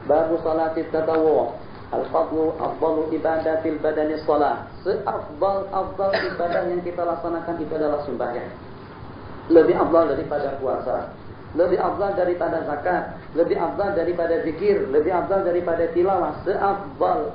Babu salati tatawwu. Al-fadlu afdalu ibadatil badani shalah. Seafdal ibadah yang kita laksanakan itu adalah sembahyang. Lebih afdal daripada puasa, lebih afdal daripada zakat, lebih afdal daripada zikir, lebih afdal daripada tilawah. Seafdal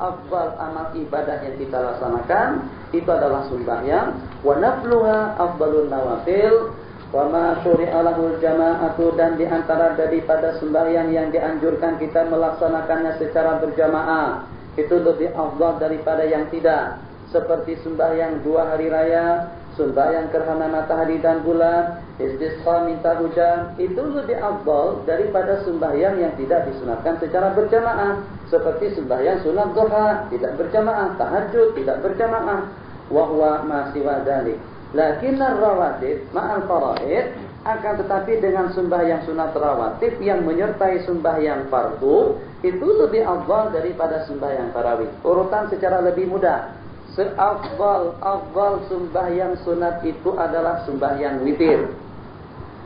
amal ibadah yang kita laksanakan itu adalah sembahyang. Wa nafluha afdalun nawafil. Wa ma syuri'a lahul jama'atu, dan di antara daripada sembahyang yang dianjurkan kita melaksanakannya secara berjamaah itu lebih afdal daripada yang tidak. Seperti sembahyang 2 hari raya, sembahyang gerhana matahari dan bulan, istisqa minta hujan, itu lebih afdal daripada sembahyang yang tidak disunatkan secara berjamaah. Seperti sembahyang sunat duha tidak berjamaah, tahajud tidak berjamaah. Wa huwa ma siwa dzalik. Lakinnar rawatib ma'al faraid, akan tetapi dengan sembahyang sunat rawatib yang menyertai sembahyang fardu itu lebih afdal daripada sembahyang tarawih. Urutan secara lebih mudah. Seafdal sembahyang sunat itu adalah sembahyang witir.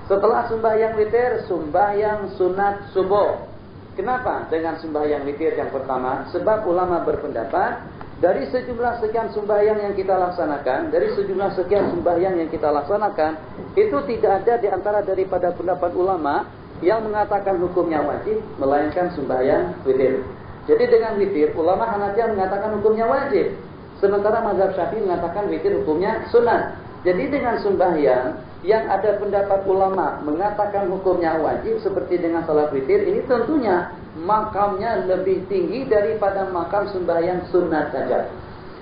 Setelah sembahyang witir, sembahyang sunat subuh. Kenapa dengan sembahyang witir yang pertama? Sebab ulama berpendapat dari sejumlah sekian sembahyang yang kita laksanakan, itu tidak ada di antara daripada pendapat ulama yang mengatakan hukumnya wajib, melainkan sembahyang witir. Jadi dengan witir, ulama Hanafiyah mengatakan hukumnya wajib, sementara mazhab Syafi'i mengatakan witir hukumnya sunat. Jadi dengan sembahyang yang ada pendapat ulama mengatakan hukumnya wajib seperti dengan salat witir, ini tentunya makamnya lebih tinggi daripada makam sembahyang sunat saja.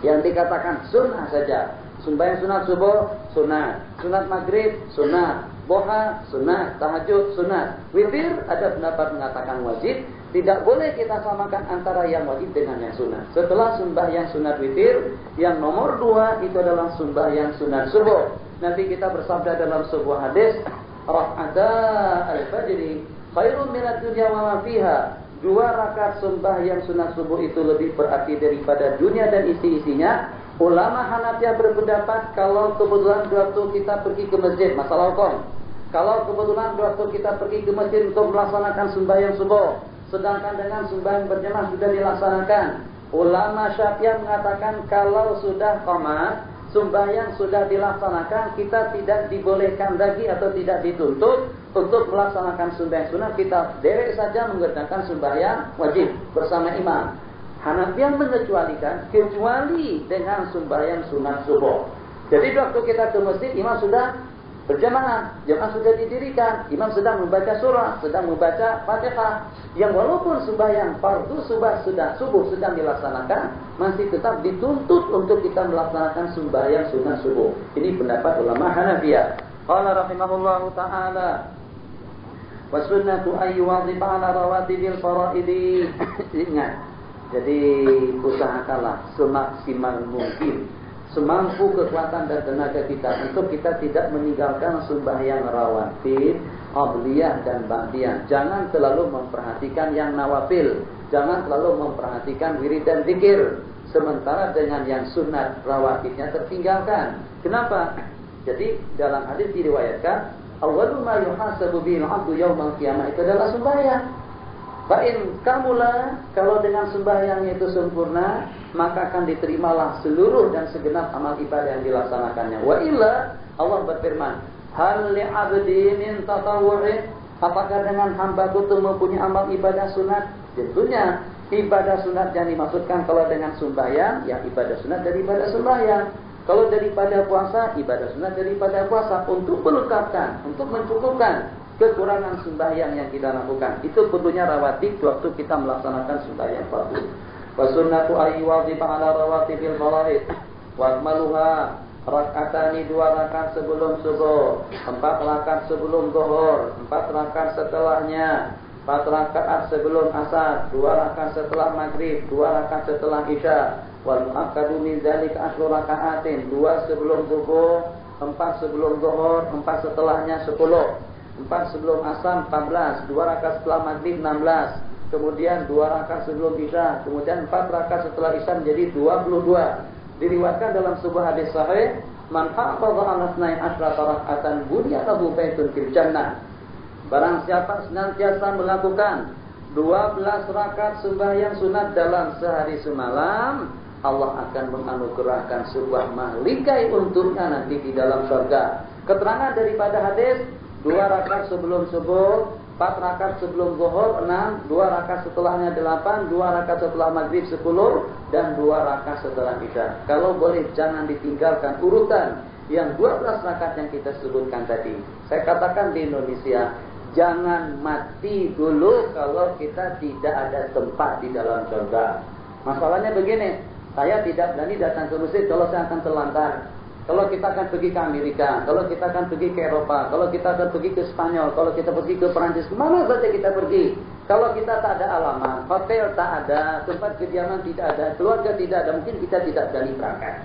Yang dikatakan sunnah saja. Sembahyang sunat subuh, sunat. Sunat maghrib, sunat. Duha, sunat. Tahajud, sunat. Witir, ada pendapat mengatakan wajib. Tidak boleh kita samakan antara yang wajib dengan yang sunat. Setelah sembahyang sunat witir, yang nomor 2 itu adalah sembahyang sunat subuh. Nanti kita bersabda dalam sebuah hadis, Raf'ata al-fajri khairun minad dunya wa ma fiha. 2 rakaat sembahyang sunat subuh itu lebih berarti daripada dunia dan isi-isinya. Ulama Hanafiyah berpendapat kalau kebetulan waktu kita pergi ke masjid, masalah hukum. Kalau kebetulan waktu kita pergi ke masjid untuk melaksanakan sembahyang subuh, sedangkan dengan sembahyang berjamaah sudah dilaksanakan, ulama Syafi'iyah mengatakan kalau sudah qamat, sembahyang sudah dilaksanakan, kita tidak dibolehkan lagi atau tidak dituntut untuk melaksanakan sembahyang sunat. Kita derek saja mengerjakan sembahyang wajib bersama imam. Hanafiyah mengecualikan kecuali dengan sembahyang sunat subuh. Jadi waktu kita ke masjid, imam sudah berjamaah, jamaah sudah didirikan, imam sedang membaca surah, sedang membaca Fatihah, yang walaupun sembahyang fardu subuh sedang dilaksanakan, masih tetap dituntut untuk kita melaksanakan sembahyang sunat subuh. Ini pendapat ulama Hanafiyah. Qala rahimahullahu taala, wa sunnatu ayyuwadhiba ala rawatibil faraidi. Ingat, jadi usahakanlah semaksimal mungkin, semampu kekuatan dan tenaga kita untuk kita tidak meninggalkan sembahyang rawatib, qabliyah dan ba'diyah. Jangan terlalu memperhatikan yang nawafil, jangan terlalu memperhatikan wirid dan zikir, sementara dengan yang sunat rawatibnya tertinggalkan. Kenapa? Jadi dalam hadis diriwayatkan, awwalu ma yuhasabu bil 'abdu yaumal qiyamah itu adalah sembahyang. Fa'in kamula, kalau dengan sembahyangnya itu sempurna, maka akan diterimalah seluruh dan segenap amal ibadah yang dilaksanakannya. Wa illa, Allah berfirman, hal li'abdi min tatawwu'in, apakah dengan hambaku itu mempunyai amal ibadah sunat? Tentunya ibadah sunat yang dimaksudkan kalau dengan sembahyang, ya ibadah sunat daripada sembahyang. Kalau daripada puasa, ibadah sunat daripada puasa, untuk melengkapkan, untuk mencukupkan kekurangan sembahyang yang kita lakukan. Itu tentunya rawatib waktu kita melaksanakan sembahyang fardu. Wa sunnatu ayyuwadhiba ala rawatibil faraid wa akmaluha rak'atani, 2 rakaat sebelum subuh, 4 rakaat sebelum zuhur, 4 rakaat setelahnya, 4 rakaat sebelum asar, 2 rakaat setelah maghrib, 2 rakaat setelah isya. Wal muakkadu min dzalika 10 raka'atin, 2 sebelum subuh, 4 sebelum zuhur, 4 setelahnya 10. 4 sebelum asar 14, 2 rakaat setelah maghrib 16, kemudian 2 rakaat sebelum isya, kemudian 4 rakaat setelah isya menjadi 22. Diriwayatkan dalam sebuah hadis sahih, man hafaza ala 12 raka'atan bunya lahu baitun fil jannah. Barang siapa senantiasa melakukan 12 rakaat sembahyang sunat dalam sehari semalam, Allah akan menganugerahkan sebuah mahligai untuknya nanti di dalam surga. Keterangan daripada hadis, 2 rakaat sebelum subuh, 4 rakaat sebelum zuhur 6, 2 rakaat setelahnya 8, 2 rakaat setelah maghrib 10, dan 2 rakaat setelah isya. Kalau boleh jangan ditinggalkan urutan yang 12 rakaat yang kita sebutkan tadi. Saya katakan di Indonesia, jangan mati dulu kalau kita tidak ada tempat di dalam surga. Masalahnya begini, saya tidak berani datang ke masjid kalau saya akan terlantar. Kalau kita akan pergi ke Amerika, kalau kita akan pergi ke Eropa, kalau kita akan pergi ke Spanyol, kalau kita pergi ke Perancis, kemana saja kita pergi. Kalau kita tak ada alamat, hotel tak ada, tempat kediaman tidak ada, keluarga tidak ada, mungkin kita tidak berani berangkat.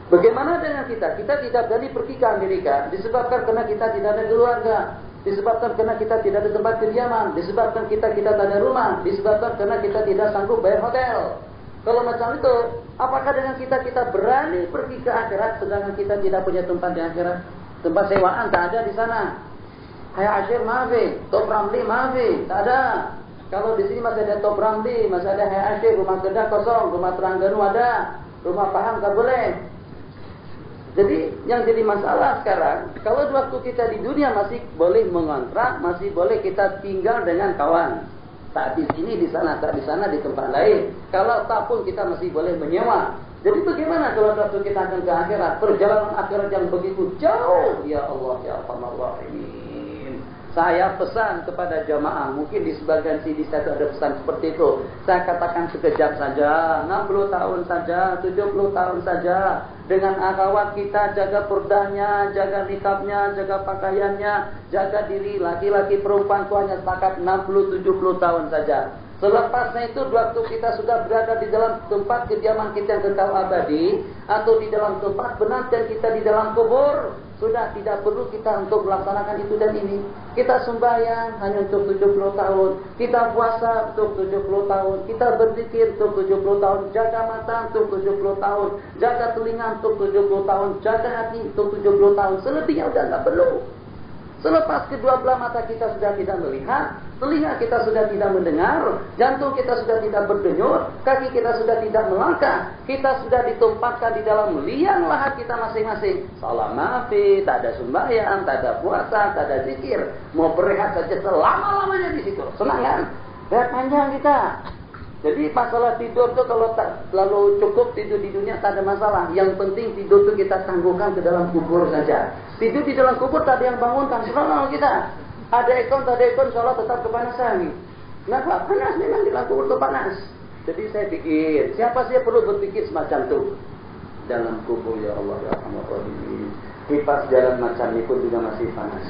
Bagaimana dengan kita? Kita tidak berani pergi ke Amerika, disebabkan karena kita tidak ada keluarga, disebabkan karena kita tidak ada tempat kediaman, disebabkan kita tak ada rumah, disebabkan karena kita tidak sanggup bayar hotel. Kalau macam itu, apakah dengan kita berani pergi ke akhirat sedangkan kita tidak punya tempat di akhirat? Tempat sewaan tak ada di sana. Hai Ashir maafi, Top Ramli maafi, tak ada. Kalau di sini masih ada Top Ramli, masih ada Hai Ashir, rumah Kedah kosong, rumah Terengganu ada, rumah Pahang tak boleh. Jadi yang jadi masalah sekarang, kalau waktu kita di dunia masih boleh mengontrak, masih boleh kita tinggal dengan kawan. Tak di sini, di sana, tak di sana, di tempat lain. Kalau tak pun kita masih boleh menyewa. Jadi bagaimana kalau waktu kita akan ke akhirat? Perjalanan akhirat yang begitu jauh. Ya Allah, ya Arhamar Rahimin. Saya pesan kepada jamaah, mungkin di sebagian sini saya ada pesan seperti itu. Saya katakan sekejap saja, 60 tahun saja, 70 tahun saja. Dengan akhwat kita jaga perdahnya, jaga nikahnya, jaga pakaiannya, jaga diri laki-laki perempuan itu hanya sepakat 60-70 tahun saja. Selepasnya itu waktu kita sudah berada di dalam tempat kediaman kita yang kekal abadi, atau di dalam tempat penantian kita di dalam kubur, sudah tidak perlu kita untuk melaksanakan itu dan ini. Kita sembahyang hanya untuk 70 tahun, kita puasa untuk 70 tahun, kita berzikir untuk 70 tahun, jaga mata untuk 70 tahun, jaga telinga untuk 70 tahun, jaga hati untuk 70 tahun. Selebihnya sudah tidak perlu. Selepas kedua belah mata kita sudah tidak melihat, telinga kita sudah tidak mendengar, jantung kita sudah tidak berdenyut, kaki kita sudah tidak melangkah, kita sudah ditempatkan di dalam liang lahat kita masing-masing. Salat maafi, tak ada sembahyang, tak ada puasa, tak ada zikir, mau berehat saja selama-lamanya di situ. Senang kan? Rehat panjang kita. Jadi masalah tidur itu kalau tak terlalu cukup tidur di dunia tak ada masalah. Yang penting tidur itu kita tangguhkan ke dalam kubur saja. Tidur di dalam kubur tak ada yang bangunkan, seronok kita. Ada ekon, tak ada ekon, insyaAllah tetap kepanasan. Kenapa? Panas, memang di dalam kubur itu panas. Jadi saya pikir, siapa sih perlu berpikir semacam itu? Dalam kubur, ya Allah, ya Rahmatullah. Kipas jalan macam ini pun juga masih panas.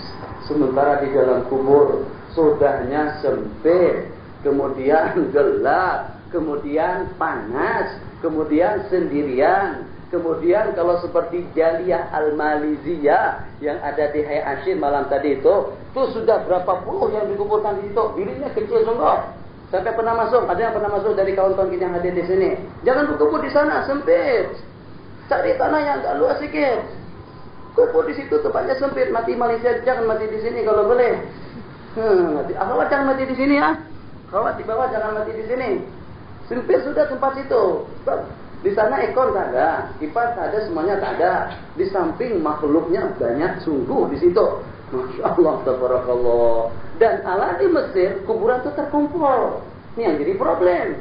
Sementara di dalam kubur, sudahnya sempit, kemudian gelap, kemudian panas, kemudian sendirian. Kemudian kalau seperti Jaliyah Al-Maliziyah yang ada di Hai Ashir malam tadi itu sudah berapa puluh yang dikumpulkan di situ. Dirinya kecil sungguh. Sampai pernah masuk, ada yang pernah masuk dari kawan-kawan kita yang hadir di sini. Jangan berkumpul di sana, sempit. Cari tanah yang agak luas sedikit. Kumpul di situ tempatnya sempit. Mati Malaysia, jangan mati di sini kalau boleh. Akhwat jangan mati di sini ya. Akhwat di bawah jangan mati di sini. Sempit sudah tempat itu. Di sana ekor tak ada, kipas tak ada, semuanya tak ada. Di samping makhluknya banyak sungguh di situ. Masya Allah, tabarakallah. Dan ala di Mesir kuburan itu terkumpul. Ini yang jadi problem.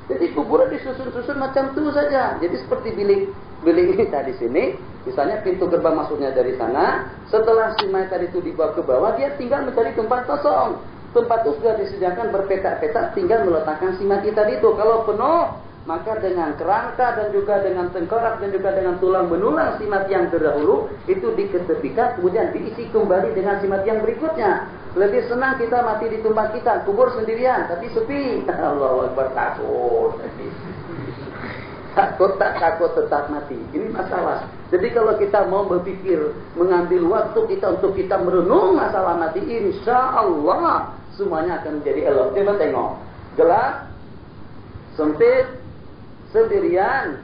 Jadi kuburan disusun-susun macam itu saja. Jadi seperti bilik kita di sini. Misalnya pintu gerbang masuknya dari sana. Setelah si mayat tadi itu dibawa ke bawah, dia tinggal mencari tempat kosong. Tempat itu sudah disediakan berpetak-petak, tinggal meletakkan si mati tadi itu. Kalau penuh, maka dengan kerangka dan juga dengan tengkorak dan juga dengan tulang benulang si mati yang terdahulu itu diketepikan, kemudian diisi kembali dengan si mati yang berikutnya. Lebih senang kita mati di tempat kita, kubur sendirian tapi sepi. Allahu Akbar, takut. Takut tak takut tetap mati. Ini masalah. Jadi kalau kita mau berpikir, mengambil waktu kita untuk kita merenung masalah mati, insya Allah semuanya akan menjadi elok. Coba tengok, gelap, sempit, sendirian,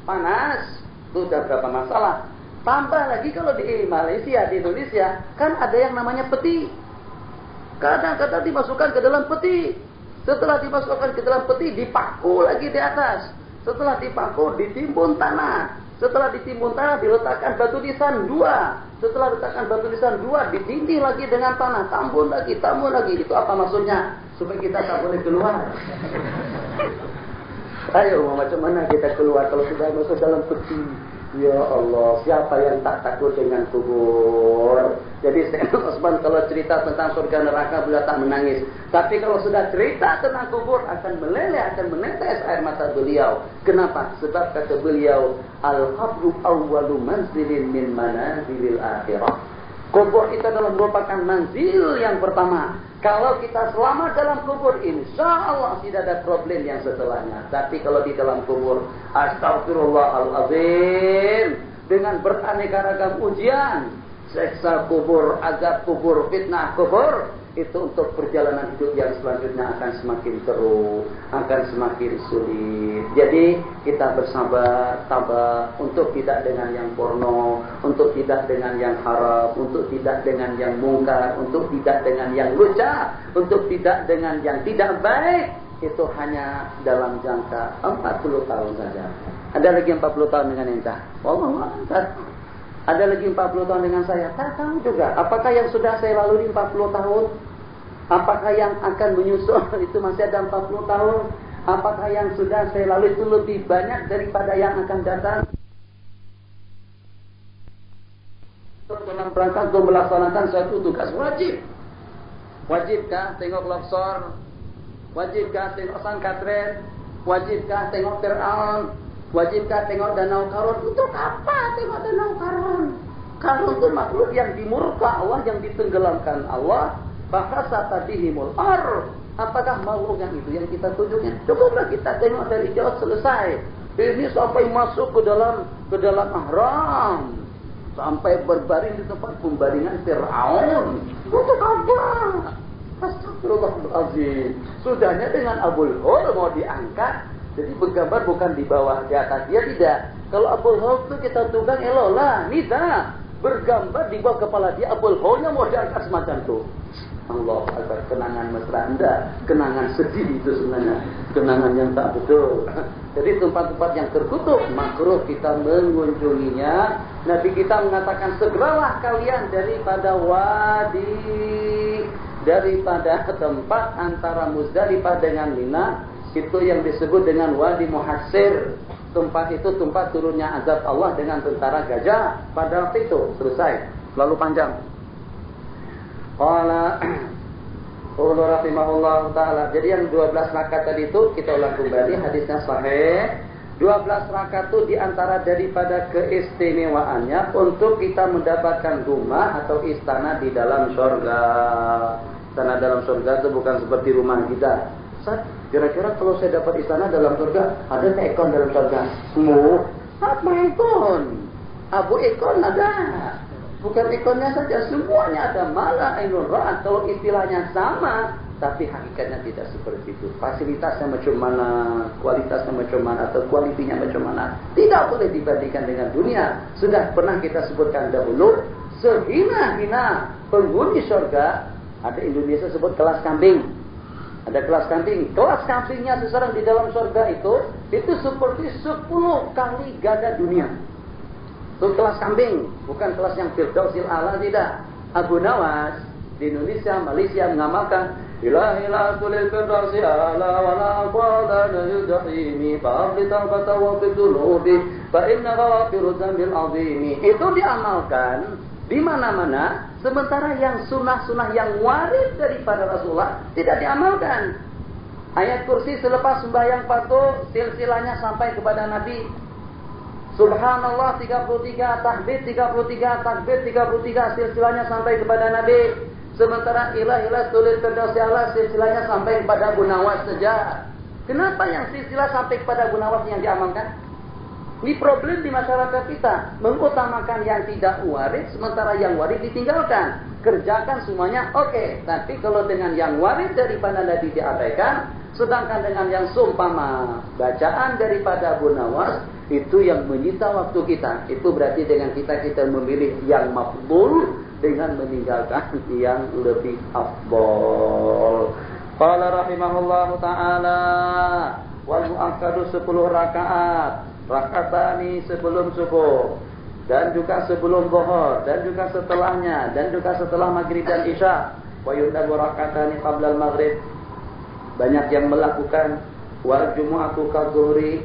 panas, itu sudah berapa masalah. Tambah lagi kalau di Malaysia, di Indonesia, kan ada yang namanya peti. Kadang-kadang dimasukkan ke dalam peti. Setelah dimasukkan ke dalam peti, dipaku lagi di atas. Setelah dipaku, ditimbun tanah. Setelah ditimbun tanah, diletakkan batu nisan 2. Setelah letakkan batu nisan 2, ditindih lagi dengan tanah. Tambun lagi. Itu apa maksudnya? Supaya kita tak boleh keluar. Ayo, macam mana kita keluar kalau sudah masuk dalam peti? Ya Allah, siapa yang tak takut dengan kubur? Jadi Sayyidina Utsman kalau cerita tentang surga neraka beliau tak menangis. Tapi kalau sudah cerita tentang kubur akan meleleh, akan menetes air mata beliau. Kenapa? Sebab kata beliau, al-qabru awwalu manzilin min manazilil akhirah. Kubur itu adalah merupakan manzil yang pertama. Kalau kita selamat dalam kubur, insya Allah tidak ada problem yang setelahnya. Tapi kalau di dalam kubur, astagfirullahaladzim, dengan beraneka ragam ujian, seksa kubur, azab kubur, fitnah kubur, itu untuk perjalanan hidup yang selanjutnya akan semakin teruk, akan semakin sulit. Jadi kita bersabar, tabah, untuk tidak dengan yang porno, untuk tidak dengan yang haram, untuk tidak dengan yang mungkar, untuk tidak dengan yang lucah, untuk tidak dengan yang tidak baik. Itu hanya dalam jangka 40 tahun saja. Ada lagi 40 tahun dengan entah. Wallahu ada lagi 40 tahun dengan saya. Tak tahu juga. Apakah yang sudah saya lalui 40 tahun? Apakah yang akan menyusul itu masih ada 40 tahun? Apakah yang sudah saya lalui itu lebih banyak daripada yang akan datang? Dalam rangka untuk melaksanakan suatu tugas wajib. Wajibkah tengok Longsor? Wajibkah tengok Sangkatren? Wajibkah tengok Fir'aun? Wajibkah tengok Danau Karun? Untuk apa tengok Danau Karun? Karun itu makhluk yang dimurka Allah, yang ditenggelamkan Allah. Bahasa bihimul ar. Apakah makhluk yang itu yang kita tunjukkan? Cukuplah kita tengok dari jauh selesai. Ini sampai masuk ke dalam ahram, sampai berbaring di tempat pembaringan Fir'aun. Untuk apa? Astagfirullahaladzim. Sudahnya dengan Abul Hol mau diangkat. Jadi bergambar bukan di bawah, di atas. Dia tidak. Kalau Abul Hol itu kita tunggang elolah. Nida. Bergambar di bawah kepala dia. Abul Holnya mau diangkat semacam itu. Allah Akbar. Kenangan mesra anda. Kenangan sedih itu sebenarnya. Kenangan yang tak betul. Jadi tempat-tempat yang terkutuk, makruh kita mengunjunginya. Nabi kita mengatakan, segeralah kalian daripada wadi, daripada tempat antara Muzdalifah dengan Mina. Itu yang disebut dengan Wadi Muhassir. Tempat itu tempat turunnya azab Allah dengan tentara gajah. Pada waktu itu selesai. Lalu panjang. Qala Qulu rahimahullah ta'ala. Jadi yang 12 rakaat tadi itu kita ulang kembali, hadisnya sahih. 12 rakaat itu diantara daripada keistimewaannya untuk kita mendapatkan rumah atau istana di dalam surga. Istana dalam surga itu bukan seperti rumah kita. Kira-kira kalau saya dapat istana dalam surga, ada ekon dalam surga? Apa ekon? Abu ekon ada. Bukan ekonnya saja, semuanya ada. Malah ainul ra'at, kalau istilahnya sama, tapi hakikatnya tidak seperti itu. Fasilitasnya macam mana, kualitasnya macam mana, atau kualitinya macam mana, tidak boleh dibandingkan dengan dunia. Sudah pernah kita sebutkan dahulu, sehina-hina penghuni surga, ada Indonesia sebut kelas kambing. Ada kelas kambing. Kelas kambingnya seseorang di dalam surga itu seperti 10 kali gada dunia. Itu kelas kambing, bukan kelas yang Firdausil A'la, tidak. Abu Nawas di Indonesia, Malaysia mengamalkan Ilahilah tulil Firdausil A'la wa la aqwala yudhimi fa'abli tawbata wa fidulubi fa'inna ghawafiru zambil azimi. Itu diamalkan di mana-mana. Sementara yang sunnah-sunnah yang waris daripada Rasulullah tidak diamalkan. Ayat kursi selepas sembahyang fardu silsilahnya sampai kepada Nabi. Subhanallah 33, tahmid 33, takbir 33, silsilahnya sampai kepada Nabi. Sementara ilah tulil Firdausil A'la silsilahnya sampai kepada Abu Nawas saja. Kenapa yang silsilah sampai kepada Abu Nawas yang diamalkan? Ini problem di masyarakat kita. Mengutamakan yang tidak waris, sementara yang waris ditinggalkan. Kerjakan semuanya, oke. Tapi kalau dengan yang waris daripada Nabi diabaikan, sedangkan dengan yang sumpama bacaan daripada Abu Nawas, itu yang menyita waktu kita. Itu berarti dengan kita memilih yang mafdul dengan meninggalkan yang lebih afdol. Qala rahimahullahu ta'ala wal mu'akkadu 10 rakaat, rakatani sebelum subuh dan juga sebelum zuhur dan juga setelahnya dan juga setelah maghrib dan isya. Wa yundabu rakatani qabla al-maghrib. Banyak yang melakukan wal jumu'atu kadzuhri.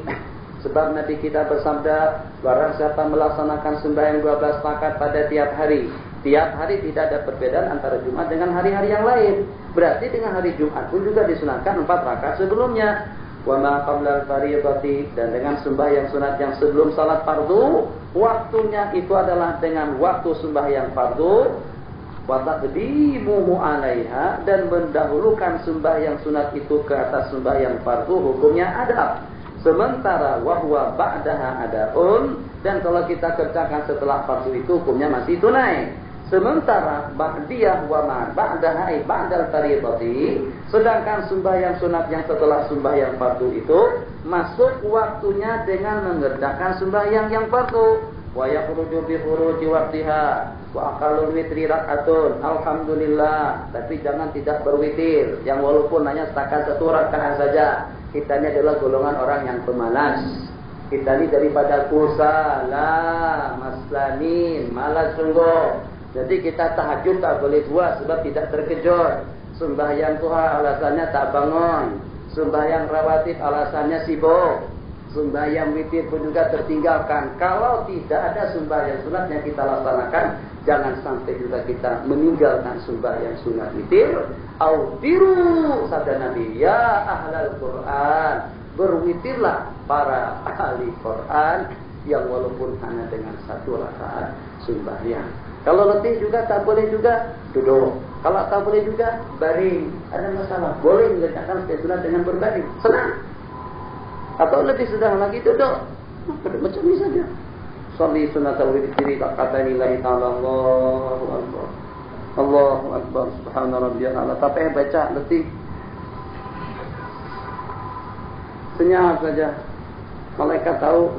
Sebab Nabi kita bersabda, barang siapa melaksanakan sembahyang 12 rakaat pada tiap hari. Tiap hari tidak ada perbedaan antara Jumat dengan hari-hari yang lain. Berarti dengan hari Jumat pun juga disunahkan 4 rakaat sebelumnya. Wa ma qabla al-fardhiyati, dan dengan sembahyang sunat yang sebelum salat fardu, waktunya itu adalah dengan waktu sembahyang fardu. Wa taqdimuhu 'alaiha, dan mendahulukan sembahyang sunat itu ke atas sembahyang fardu hukumnya adab. Sementara wahwa ba'daha adaun, dan kalau kita kerjakan setelah fardu itu hukumnya masih tunai. Sementara ba'diyah wa ma ba'daha ay ba'dal fardhiyati, sedangkan sembahyang sunat yang setelah sembahyang fardu itu masuk waktunya dengan mengerjakan sembahyang yang fardu. Wa yakhruju bi khuruji waqtiha wa aqallul witri rak'atun. Alhamdulillah, tapi jangan tidak berwitir, yang walaupun hanya setakat 1 rakaat saja. Kita ini adalah golongan orang yang pemalas. Kita ini daripada kusala, maslanin, malas sungguh. Jadi kita tahajud tak boleh buat sebab tidak terkejut. Sembahyang duha alasannya tak bangun. Sembahyang rawatib alasannya sibuk. Sembahyang witir pun juga tertinggalkan. Kalau tidak ada sembahyang sunat yang kita laksanakan, jangan sampai juga kita meninggalkan sembahyang sunat witir. Autiru, sabda Nabi, ya ahlal Quran, berwitirlah para ahli Quran, yang walaupun hanya dengan 1 rakaat sembahyang. Kalau letih juga tak boleh juga duduk. Kalau tak boleh juga baring. Ada masalah. Boleh mengerjakan sunat dengan berbaring. Senang. Atau lebih sedang lagi duduk. Macam ini saja. Sholli sunatal witri raka'ataini lillahi ta'ala. Allahu akbar. Allahu akbar. Subhana rabbiyal a'la. Tapi baca letih. Senyap saja. Malaikat tahu.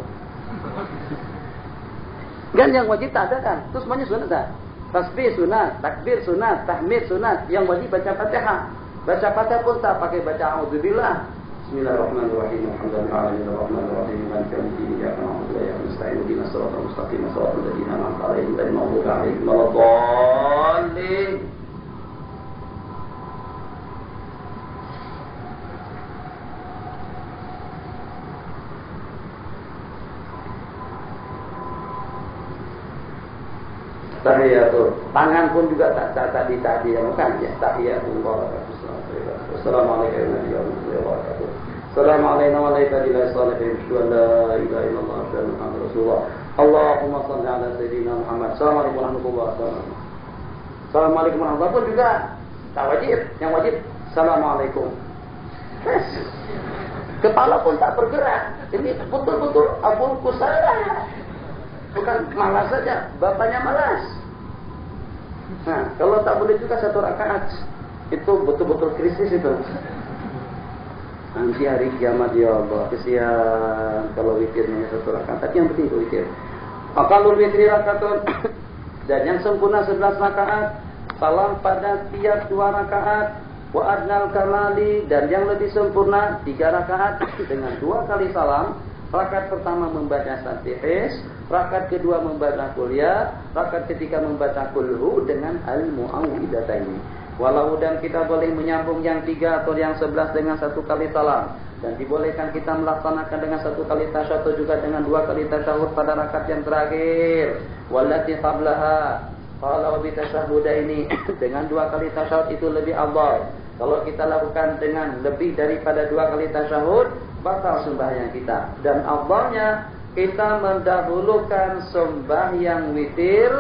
Kan yang wajib tak ada kan? Itu semuanya sunat tak? Tasbih sunat, takbir sunat, tahmid sunat. Yang wajib baca Fatihah. Baca Fatihah pun tak pakai baca a'udzubillah. Bismillahirrahmanirrahim. Alhamdulillahirabbil alamin. Maliki yaumiddin. Iyyaka na'budu wa iyyaka nasta'in. Ihdinas siratal mustaqim. Shiratal ladzina an'amta 'alaihim ghairil maghdubi 'alaihim waladdallin. Tahiyatul, tangan pun juga tak ditahiyatkan ya. Tahiyatullah. Assalamualaikum warahmatullahi wabarakatuh. Assalamualaikum warahmatullahi wabarakatuh. La ilaha illallah wa Muhammadur Rasulullah. Allahumma shalli ala sayyidina Muhammad. Assalamualaikum warahmatullahi wabarakatuh. Assalamualaikum warahmatullahi wabarakatuh juga tak wajib. Yang wajib Assalamualaikum. Kepala pun tak bergerak. Ini betul-betul abul kusala. Bukan malas saja, bapaknya malas. Nah, kalau tak boleh juga 1 rakaat, itu betul-betul krisis itu. Nanti hari kiamat ya Allah, kesian kalau witirnya 1 rakaat. Tapi yang penting itu witir. Aqallul witri rakatun, dan yang sempurna 11 rakaat, salam pada tiap 2 rakaat, wa adnal kamali, dan yang lebih sempurna 3 rakaat dengan 2 kali salam. Rakaat pertama membaca Fatihah, rakaat kedua membaca kuliah, rakaat ketiga membaca kulhu dengan al-mu'awwidataini. Walau dan kita boleh menyambung yang 3 atau yang 11 dengan 1 kali salam, dan dibolehkan kita melaksanakan dengan 1 kali tasyahud atau juga dengan 2 kali tasyahud pada rakaat yang terakhir. Wallati qablaha, kalau bi tasyahhudaini, dengan 2 kali tasyahud itu lebih afdal. Kalau kita lakukan dengan lebih daripada 2 kali tasyahud, batal sembahyang kita. Dan afdalnya kita mendahulukan sembahyang witir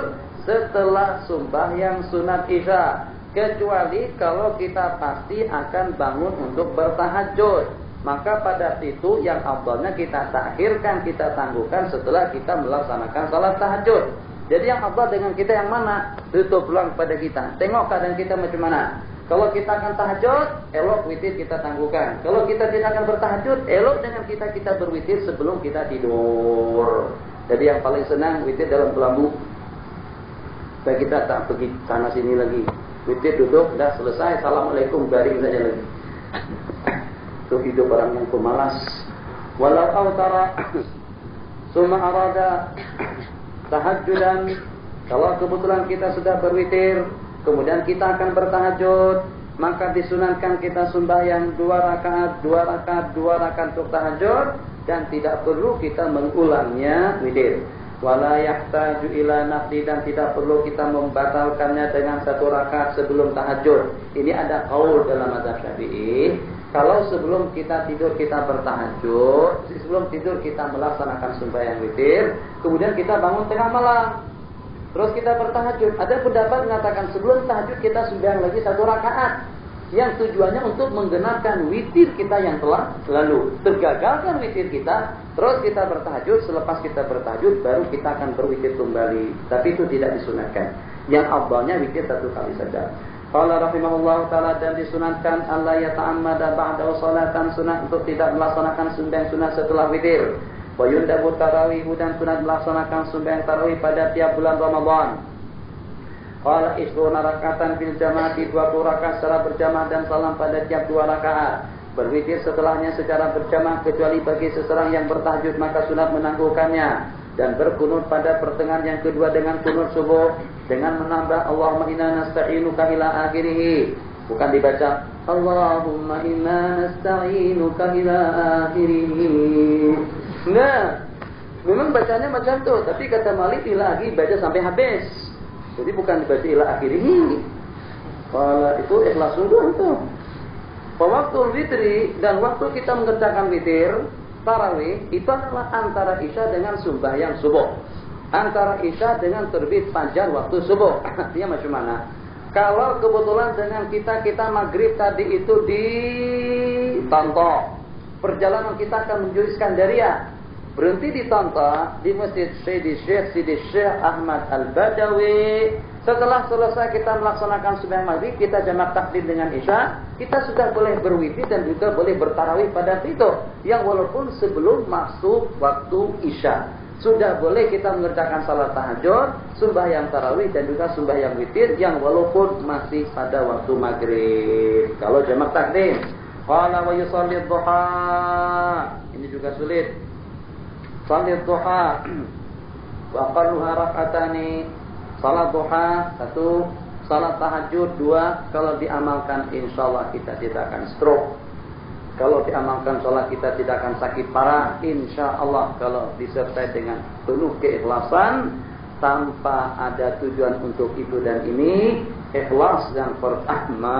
setelah sembahyang sunat isya, kecuali kalau kita pasti akan bangun untuk bertahajud. Maka pada itu yang afdalnya kita takhirkan, kita tangguhkan setelah kita melaksanakan salat tahajud. Jadi yang afdal dengan kita yang mana? Itu pulang pada kita. Tengok keadaan kita macam mana. Kalau kita akan tahajud, elok witir kita tangguhkan. Kalau kita tidak akan bertahajud, elok dengan kita berwitir sebelum kita tidur. Jadi yang paling senang witir dalam kelambu. Supaya kita tak pergi sana sini lagi. Witir duduk, dah selesai, assalamualaikum, garing saja lagi. Itu hidup orang yang pemalas. Walau autara summa arada tahajjudan, kalau kebetulan kita sudah berwitir, kemudian kita akan bertahajud, maka disunahkan kita sembahyang 2 rakaat untuk tahajud, dan tidak perlu kita mengulangnya witir. Wala yahtaju ila nafli, dan tidak perlu kita membatalkannya dengan 1 rakaat sebelum tahajud. Ini ada qaul dalam mazhab Syafi'i. Kalau sebelum kita tidur kita bertahajud, sebelum tidur kita melaksanakan sembahyang witir, kemudian kita bangun tengah malam, terus kita bertahajud. Ada pendapat mengatakan sebelum tahajud kita sembahyang lagi 1 rakaat, yang tujuannya untuk menggenapkan witir kita yang telah lalu. Tergagalkan witir kita, terus kita bertahajud. Selepas kita bertahajud baru kita akan berwitir kembali. Tapi itu tidak disunahkan. Yang afdalnya witir 1 kali saja. Qala rahimahullah ta'ala, dan disunatkan Allah yata'ammada ba'da salatan, sunat untuk tidak melaksanakan sembahyang sunat setelah witir. Wa yundabu tarawih, dan sunat melaksanakan sembahyang tarawih pada tiap bulan Ramadan. Qala isruna rakatan fil jamaati, 20 rakaat secara berjamaah dan salam pada tiap 2 rakaat. Berwitir setelahnya secara berjamaah kecuali bagi seseorang yang bertahajud, maka sunat menangguhkannya. Dan berkunut pada pertengahan yang kedua dengan kunut subuh, dengan menambah Allahumma inna nasta'inuka ila akhirih. Bukan dibaca Allahumma inna nasta'inuka ila akhirih. Nah, memang bacanya macam itu, tapi kata Malik ilahi baca sampai habis. Jadi bukan dibaca ila akhirih. Kalau itu ikhlas sungguh itu. Waktu witri, dan waktu kita mengerjakan witir tarawih itu adalah antara isya dengan sembahyang subuh. Antara isya dengan terbit fajar waktu subuh. Artinya macam mana? Kalau kebetulan dengan kita maghrib tadi itu di Tonto, perjalanan kita akan menuju Iskandaria, berhenti di Tonto di Masjid Sidi Syekh Ahmad Al-Badawi. Setelah selesai kita melaksanakan sembahyang maghrib, kita jamak takdim dengan isya, kita sudah boleh berwitir dan juga boleh bertarawih pada itu, yang walaupun sebelum masuk waktu isya. Sudah boleh kita mengerjakan salat tahajud, sembahyang tarawih dan juga sembahyang witir, yang walaupun masih pada waktu maghrib. Kalau jamak takdim. Qala wa yusalli dhuha. Ini juga sulit. Salat duha. Wa aqalluha rak'atani. Salat duha 1, salat tahajud 2. Kalau diamalkan insyaallah kita tidak akan stroke. Kalau diamalkan salat kita tidak akan sakit parah insyaallah, kalau disertai dengan penuh keikhlasan tanpa ada tujuan untuk itu dan ini. Ikhlas yang pertama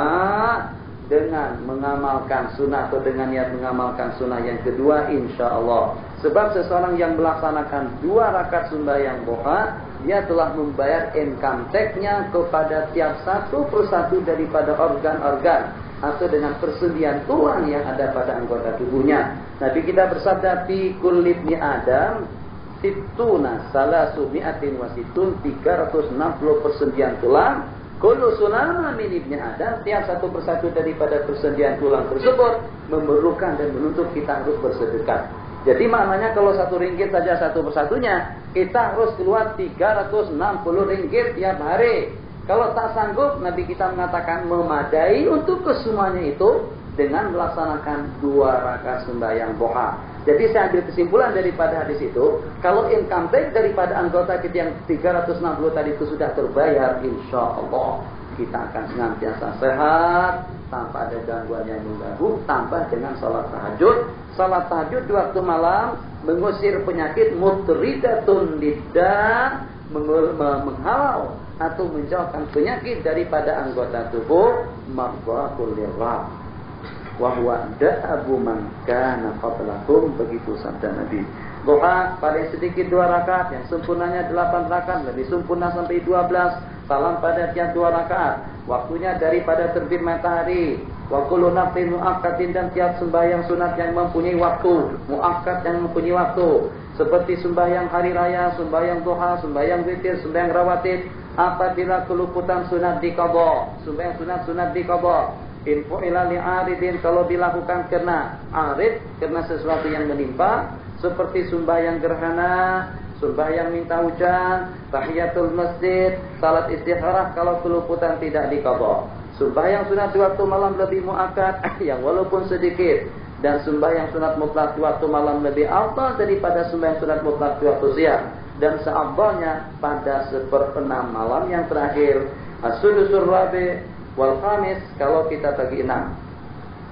dengan mengamalkan sunnah atau dengan niat mengamalkan sunnah yang kedua insyaallah. Sebab seseorang yang melaksanakan 2 rakaat sembahyang duha, dia telah membayar income tax-nya kepada tiap satu persatu daripada organ-organ atau dengan persendian tulang yang ada pada anggota tubuhnya. Nabi kita bersabda, fi kulli ibni Adam sittuna salasu mi'atin wa sittun, 360 persendian tulang. Kullu sulama min ibni Adam, tiap satu persatu daripada persendian tulang tersebut memerlukan dan menuntut kita harus bersedekah. Jadi maknanya kalau 1 ringgit saja satu persatunya, kita harus keluar 360 ringgit tiap hari. Kalau tak sanggup, Nabi kita mengatakan memadai untuk kesemuanya itu dengan melaksanakan 2 rakaat sembahyang duha. Jadi saya ambil kesimpulan daripada hadis itu, kalau income tax daripada anggota kita yang 360 tadi itu sudah terbayar, insya Allah kita akan senantiasa sehat, tanpa ada gangguan yang mengganggu, tanpa dengan salat tahajud. Salat tahajud di waktu malam mengusir penyakit mutridatun lidah, menghalau atau menjauhkan penyakit daripada anggota tubuh, mardatul lirab. Wa huwa da'abu man kana qablakum, begitu sabda Nabi. Duha paling sedikit 2 rakaat, yang sempurnanya 8 rakaat, lebih sempurna sampai 12. Salam pada tiap 2 rakaat. Waktunya daripada terbit matahari. Wa kullu nafsin muaqqatin, dan tiap sembahyang sunat yang mempunyai waktu, muakkad yang mempunyai waktu, seperti sembahyang hari raya, sembahyang duha, sembahyang witir, sembahyang rawatib. Apabila keluputan sunat diqadha, sembahyang sunat diqadha. Info ila li'aridin, kalau dilakukan karena arid, karena sesuatu yang menimpa, seperti sembahyang gerhana, sembahyang minta hujan, tahiyatul masjid, salat istikharah kalau keluputan tidak diqadha. Sembahyang sunat di waktu malam lebih muakkad yang walaupun sedikit, Dan sembahyang sunat mutlak di waktu malam lebih afdal daripada sembahyang sunat mutlak di waktu siang. Dan seafdalnya pada 1/6 malam yang terakhir. As-sudusur rabi' wal khamis kalau kita bagi 6.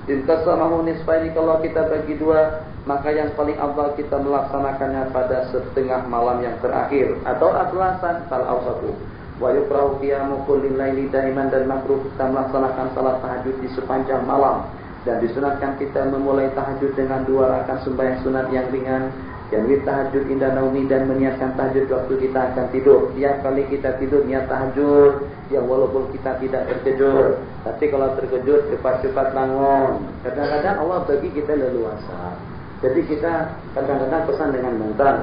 Inqasamahu nisfaini kalau kita bagi 2, maka yang paling afdal kita melaksanakannya pada setengah malam yang terakhir atau aslasan fal awsatu. Wa yukrahu qiyamu kullil laili daiman, dan makruh kita melaksanakan salat tahajud di sepanjang malam. Dan disunatkan kita memulai tahajud dengan 2 rakaat sembahyang sunat yang ringan. Yanwi tahajud inda naumi, dan meniatkan tahajud waktu kita akan tidur. Tiap kali kita tidur niat tahajud, yang walaupun kita tidak terkejut. Tapi kalau terkejut cepat-cepat bangun. Kadang-kadang Allah bagi kita leluasa. Jadi kita kadang-kadang pesan dengan bantal.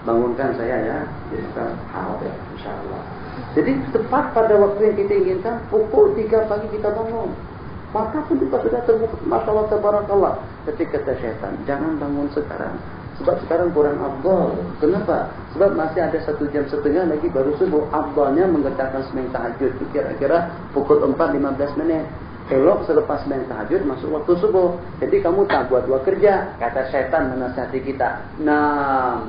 Bangunkan saya ya. Jadi kita ya, insyaallah. Jadi tepat pada waktu yang kita inginkan, pukul 3 pagi kita bangun. Maka pun kita sudah terbuka, masyaallah tabarakallah. Tapi kata syaitan, jangan bangun sekarang. Sebab sekarang kurang afdal. Kenapa? Sebab masih ada 1,5 jam lagi baru subuh. Afdalnya mengerjakan sembahyang tahajud itu kira-kira pukul 4:15. Elok selepas sembahyang tahajud masuk waktu subuh. Jadi kamu tak buat 2 kerja. Kata syaitan menasihati kita.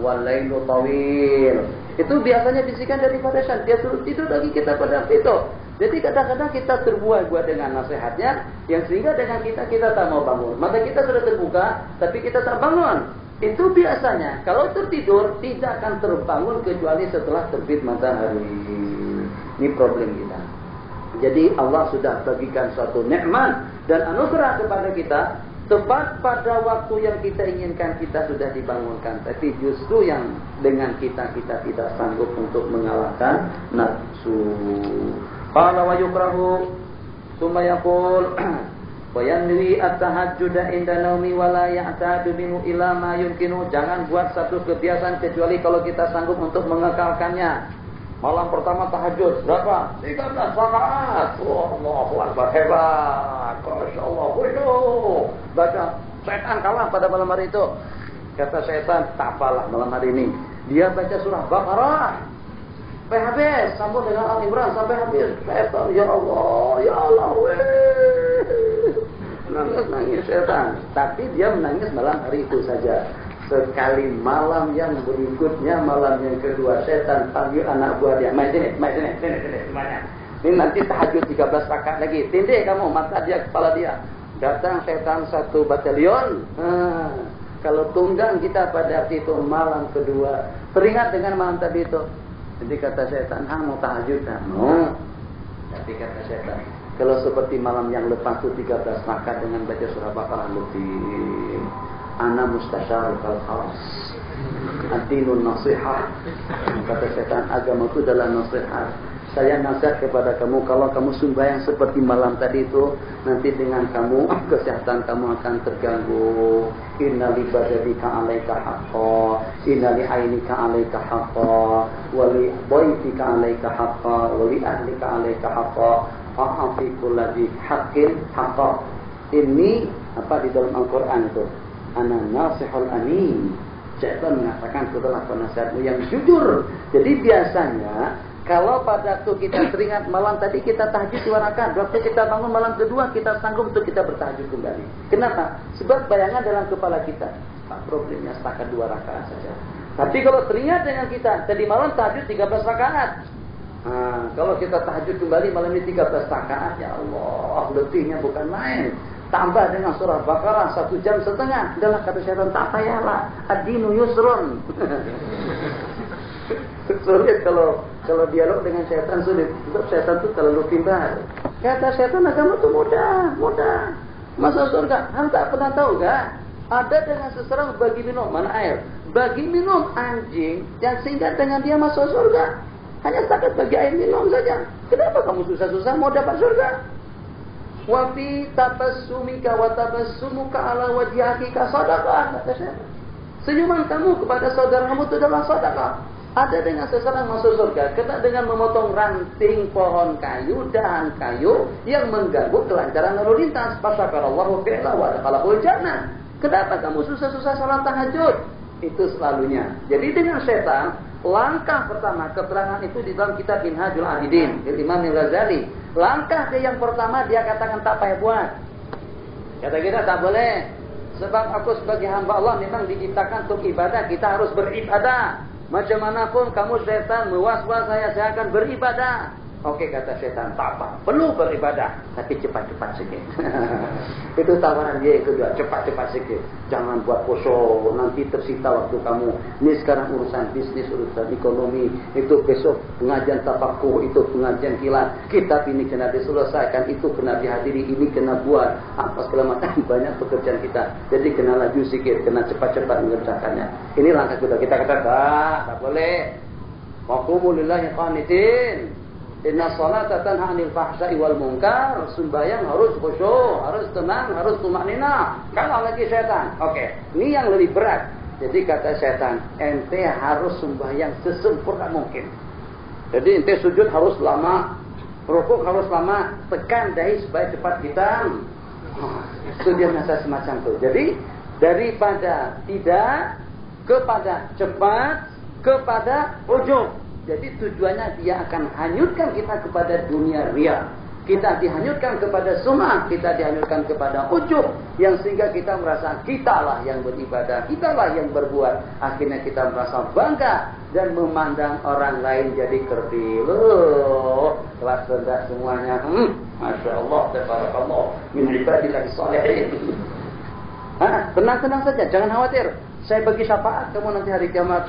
Walailu tawil. Itu biasanya bisikan daripada syaitan. Dia suruh tidur lagi kita pada waktu itu. Jadi kadang-kadang kita terbuai-buai dengan nasihatnya, yang sehingga dengan kita tak mau bangun. Mata kita sudah terbuka, tapi kita tak bangun. Itu biasanya, kalau tertidur, tidak akan terbangun kecuali setelah terbit matahari. Ini problem kita. Jadi Allah sudah bagikan suatu nikmat dan anugerah kepada kita. Tepat pada waktu yang kita inginkan, kita sudah dibangunkan. Tapi justru yang dengan kita tidak sanggup untuk mengalahkan nafsu. Qala wa yukrahu thumma yaqul wa yanwi at-tahajjuda inda naumi wa la ya'tadu minhu ila ma yumkinu. Jangan buat satu kebiasaan kecuali kalau kita sanggup untuk mengekalkannya. Malam pertama tahajud berapa? 13 rakaat. Allahu akbar, hebat. Masyaallah. Baca setan kalah pada malam hari itu. Kata setan, tak apalah malam hari ini. Dia baca surah Baqarah sampai habis, sambung dengan Al-Imran sampai habis. Setan, ya Allah, nangis setan. Tapi dia menangis malam hari itu saja. Sekali malam yang berikutnya, malam yang kedua, setan panggil anak buah dia. Main sini. Ini nanti tahajud 13 rakaat lagi. Tindih kamu, mata dia, kepala dia. Datang setan 1 batalion. Kalau tunggang kita pada waktu itu malam kedua, teringat dengan malam tadi itu. Jadi kata setan, mau tahajud tak? Mau. Tapi kata setan, kalau seperti malam yang lepas itu 13 rakaat dengan baca surah Baqarah lebih. Ana mustasyarul khas. Ad-dinun nasihah. Kata setan, agama itu adalah nasihat. Saya nasihat kepada kamu, kalau kamu sembahyang seperti malam tadi itu, nanti dengan kamu, kesehatan kamu akan terganggu. Inna li badadika alaika haqqa, inna li ainika alaika haqqa, wa li bayitika alaika haqqa, wa li ahlika alaika haqqa, fa'afi kulladhi haqqin haqqa. Ini apa di dalam Al-Quran itu? Ana nasihul amin. Syaitan mengatakan, itulah penasihatmu yang jujur. Jadi biasanya kalau pada waktu kita teringat malam tadi kita tahajud 2 rakaat, waktu kita bangun malam kedua kita sanggup untuk kita bertahajud kembali. Kenapa? Sebab bayangan dalam kepala kita, problemnya setakat 2 rakaat saja. Tapi kalau teringat dengan kita, tadi malam tahajud 13 rakaat. Kalau kita tahajud kembali malam ini 13 rakaat, ya Allah, letihnya bukan main. Tambah dengan surah Baqarah 1,5 jam. Adalah kata syaitan, tak payahlah. Ad-dinu yusrun. Sulit kalau dialog dengan syaitan sulit. Sebab syaitan itu terlalu pintar. Kata syaitan, agama itu mudah. Masuk surga. Anda tak pernah tahu gak? Ada dengan seseorang bagi minum, mana air? Bagi minum anjing yang sehingga dengan dia masuk surga. Hanya setakat bagi air minum saja. Kenapa kamu susah-susah mau dapat surga? Wa fi tabassumika wa tabassumuka ala wajhika sadaqah. Kata syaitan, senyuman kamu kepada saudaramu itu adalah sedekah. Ada dengan seseorang masuk surga kena dengan memotong ranting pohon kayu, dahan kayu yang mengganggu kelancaran lalu lintas. Fasyakarallahu fi'la wa adkhalahul jannah. Kenapa kamu susah-susah salat tahajud? Itu selalunya. Jadi dengan setan, langkah pertama, keterangan itu di dalam kitab Minhajul Abidin, Imam Al-Ghazali. Langkah dia yang pertama dia katakan tak payah buat. Kata kita tak boleh. Sebab aku sebagai hamba Allah memang diciptakan untuk ibadah. Kita harus beribadah. Macam manapun kamu setan mewas-was saya akan beribadah. Oke, kata setan, tak apa. Perlu beribadah, tapi cepat-cepat sikit. Itu tawaran dia itu juga, cepat-cepat sikit. Jangan buat kosong, nanti tersita waktu kamu. Ini sekarang urusan bisnis, urusan ekonomi. Itu besok pengajian tafakuh, itu pengajian kilat. Kitab ini kena diselesaikan, itu kena dihadiri, ini kena buat. Apa segala macam, banyak pekerjaan kita. Jadi kena laju sikit, kena cepat-cepat mengerjakannya. Ini langkah kedua. Kita kata, tak boleh. Waqumu lillahi qanitin. Inna salata tanha 'anil fahsya'i wal munkar. Sembahyang harus khusyuk, harus tenang, harus tumakninah. Kalau lagi setan, oke. Ini yang lebih berat. Jadi kata setan, ente harus sembahyang sesempurna mungkin. Jadi ente sujud harus lama, rukuk harus lama, tekan dahi supaya cepat hitam. Itu dia nasihat semacam itu. Jadi daripada tidak kepada cepat kepada ujub. Jadi tujuannya dia akan hanyutkan kita kepada dunia riya. Kita dihanyutkan kepada sum'ah, kita dihanyutkan kepada ujub, yang sehingga kita merasa kitalah yang beribadah, kitalah yang berbuat. Akhirnya kita merasa bangga dan memandang orang lain jadi kerdil. Kelas rendah semuanya. Masya Allah, tabarakallah, min ibadillahi shalihin. Tenang-tenang saja, jangan khawatir. Saya bagi syafaat kamu nanti hari kiamat.